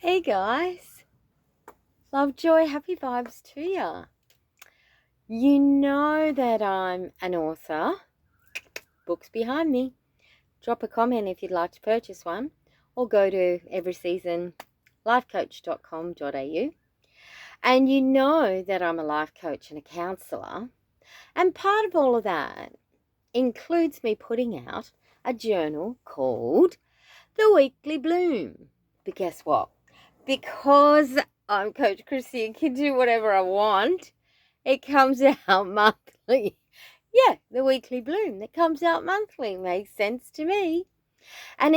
Hey guys, love, joy, happy vibes to ya. You know that I'm an author, books behind me. Drop a comment if you'd like to purchase one, or go to everyseasonlifecoach.com.au. And you know that I'm a life coach and a counsellor, and part of all of that includes me putting out a journal called The Weekly Bloom. But guess what? Because I'm Coach Chrissy and can do whatever I want, it comes out monthly. Yeah, the Weekly Bloom that comes out monthly makes sense to me. And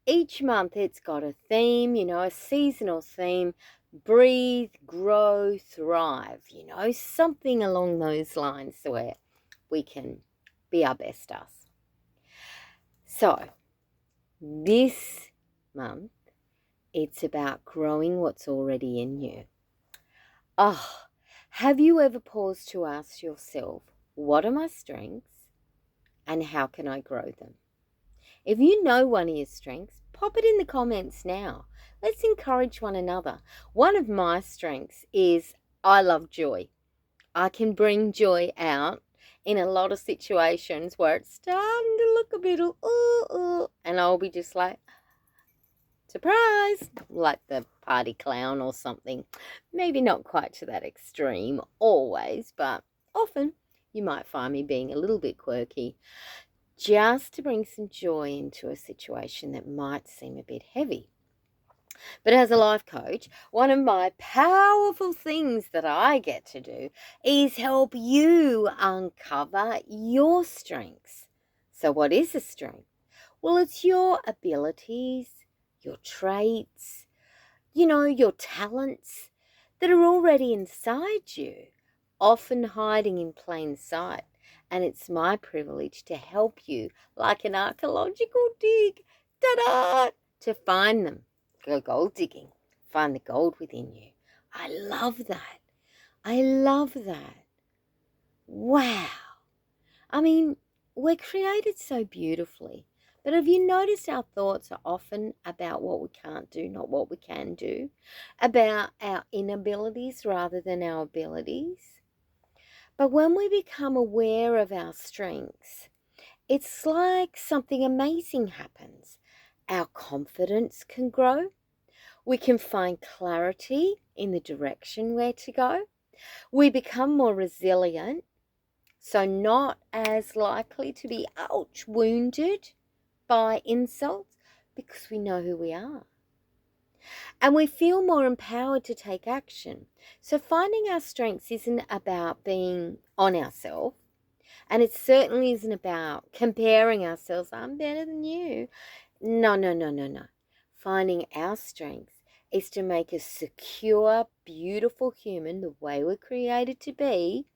each month it's got a theme, a seasonal theme. Breathe, grow, thrive, something along those lines where we can be our best us. So this month, it's about growing what's already in you. Have you ever paused to ask yourself, what are my strengths and how can I grow them? If you know one of your strengths, pop it in the comments now. Let's encourage one another. One of my strengths is I love joy. I can bring joy out in a lot of situations where it's starting to look a bit, and I'll be just like, surprise, like the party clown or something. Maybe not quite to that extreme always, but often you might find me being a little bit quirky just to bring some joy into a situation that might seem a bit heavy. But as a life coach, one of my powerful things that I get to do is help you uncover your strengths. So what is a strength? Well, it's your abilities, your traits, your talents that are already inside you, often hiding in plain sight. And it's my privilege to help you, like an archaeological dig, ta-da, to find them. Go gold digging, find the gold within you. I love that. I love that. Wow. I mean, we're created so beautifully. But have you noticed our thoughts are often about what we can't do, not what we can do? About our inabilities rather than our abilities? But when we become aware of our strengths, it's like something amazing happens. Our confidence can grow. We can find clarity in the direction where to go. We become more resilient, so not as likely to be wounded by insults because we know who we are. And we feel more empowered to take action. So finding our strengths isn't about being on ourselves, and it certainly isn't about comparing ourselves. I'm better than you. No, no, no, no, no. Finding our strengths is to make a secure, beautiful human the way we're created to be,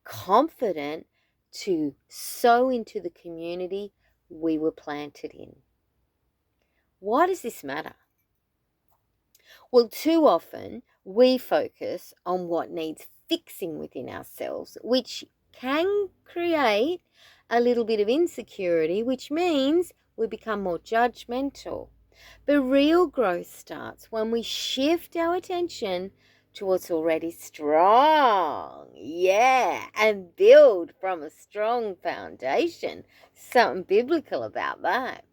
confident to sow into the community we were planted in. Why does this matter? Well, too often we focus on what needs fixing within ourselves, which can create a little bit of insecurity, which means we become more judgmental. But real growth starts when we shift our attention to what's already strong. Yeah, and build from a strong foundation. Something biblical about that.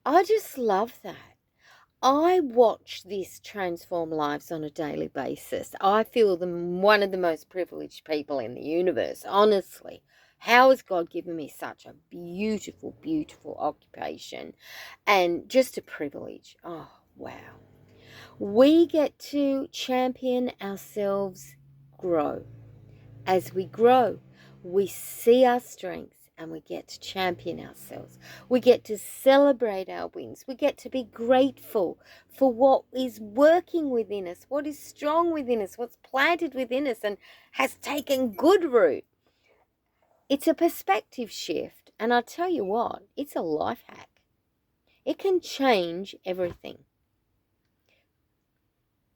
I just love that. I watch this transform lives on a daily basis. I feel them one of the most privileged people in the universe, honestly. How has God given me such a beautiful, beautiful occupation and just a privilege? Oh, wow. We get to champion ourselves grow. As we grow, we see our strengths and we get to champion ourselves. We get to celebrate our wins. We get to be grateful for what is working within us, what is strong within us, what's planted within us and has taken good root. It's a perspective shift, and I'll tell you what, it's a life hack. It can change everything.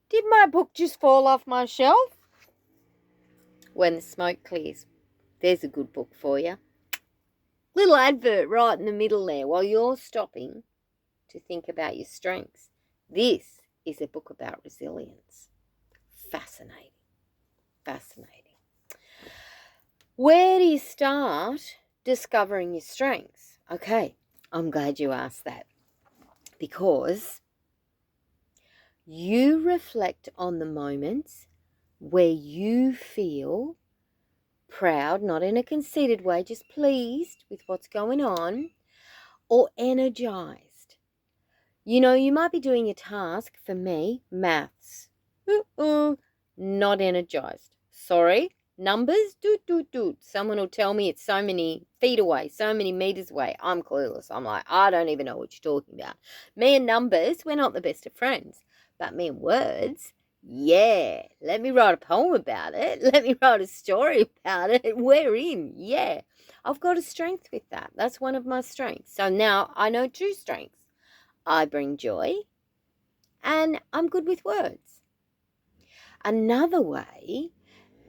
Did my book just fall off my shelf? When the smoke clears, there's a good book for you. Little advert right in the middle there while you're stopping to think about your strengths. This is a book about resilience. Fascinating. Fascinating. Where do you start discovering your strengths? Okay, I'm glad you asked that, because you reflect on the moments where you feel proud, not in a conceited way, just pleased with what's going on, or energized. You might be doing a task, for me, maths. Not energized. Sorry, numbers, doot. Someone will tell me it's so many feet away, so many meters away. I'm clueless. I'm like, I don't even know what you're talking about. Me and numbers, we're not the best of friends. But me and words, yeah. Let me write a poem about it. Let me write a story about it. We're in, yeah. I've got a strength with that. That's one of my strengths. So now I know two strengths. I bring joy, and I'm good with words. Another way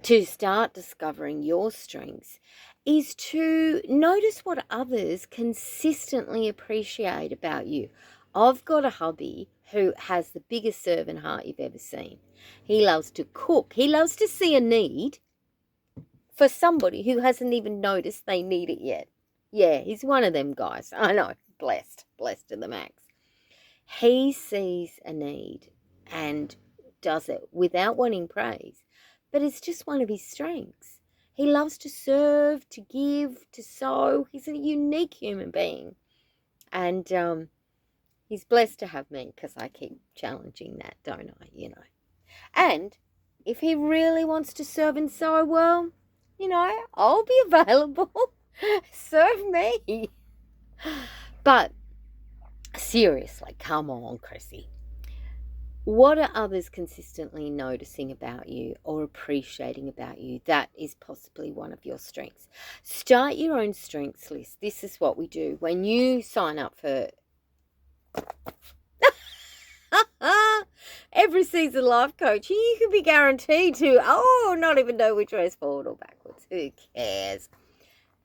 to start discovering your strengths is to notice what others consistently appreciate about you. I've got a hubby who has the biggest servant heart you've ever seen. He loves to cook. He loves to see a need for somebody who hasn't even noticed they need it yet. Yeah, he's one of them guys. I know, blessed to the max. He sees a need and does it without wanting praise, but it's just one of his strengths. He loves to serve, to give, to sow. He's a unique human being, and he's blessed to have me, because I keep challenging that, don't I? And if he really wants to serve and sow, well, I'll be available. Serve me. But seriously, come on, Chrissy. What are others consistently noticing about you or appreciating about you? That is possibly one of your strengths. Start your own strengths list. This is what we do. When you sign up for Every Season Life Coaching, you can be guaranteed to, not even know which way is forward or backwards. Who cares?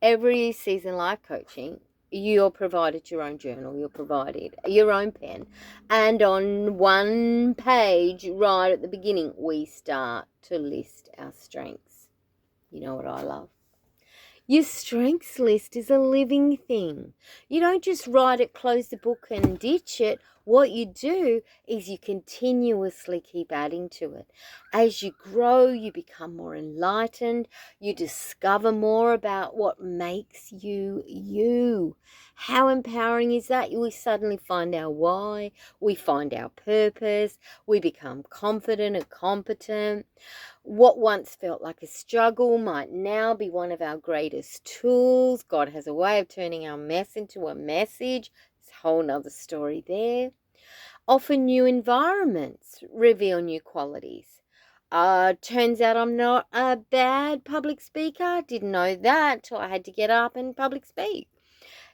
Every Season Life Coaching, you're provided your own journal, you're provided your own pen, and on one page right at the beginning we start to list our strengths. You know what I love? Your strengths list is a living thing. You don't just write it, close the book and ditch it. What you do is you continuously keep adding to it. As you grow, you become more enlightened. You discover more about what makes you you. How empowering is that? We suddenly find our why. We find our purpose. We become confident and competent. What once felt like a struggle might now be one of our greatest tools. God has a way of turning our mess into a message. It's a whole nother story there. Often new environments reveal new qualities. Turns out I'm not a bad public speaker. Didn't know that till I had to get up and public speak.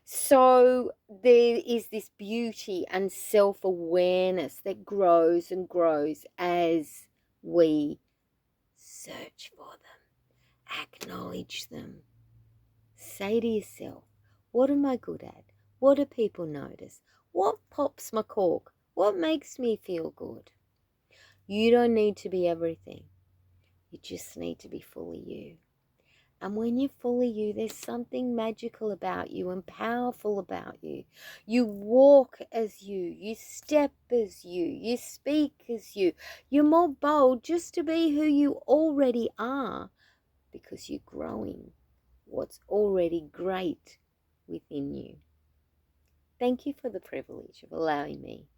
So there is this beauty and self-awareness that grows and grows as we search for them, acknowledge them. Say to yourself, what am I good at? What do people notice? What pops my cork? What makes me feel good? You don't need to be everything. You just need to be fully you. And when you're fully you, there's something magical about you and powerful about you. You walk as you step as you speak as you. You're more bold just to be who you already are, because you're growing what's already great within you. Thank you for the privilege of allowing me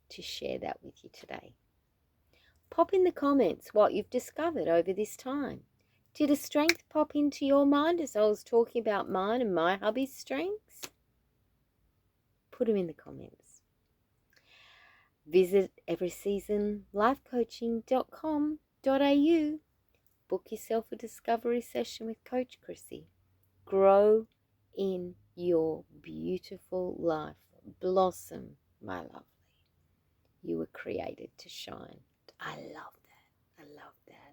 to share that with you today. Pop in the comments what you've discovered over this time. Did a strength pop into your mind as I was talking about mine and my hubby's strengths? Put them in the comments. Visit everyseasonlifecoaching.com.au. Book yourself a discovery session with Coach Chrissy. Grow in your beautiful life. Blossom, my lovely. You were created to shine. I love that. I love that.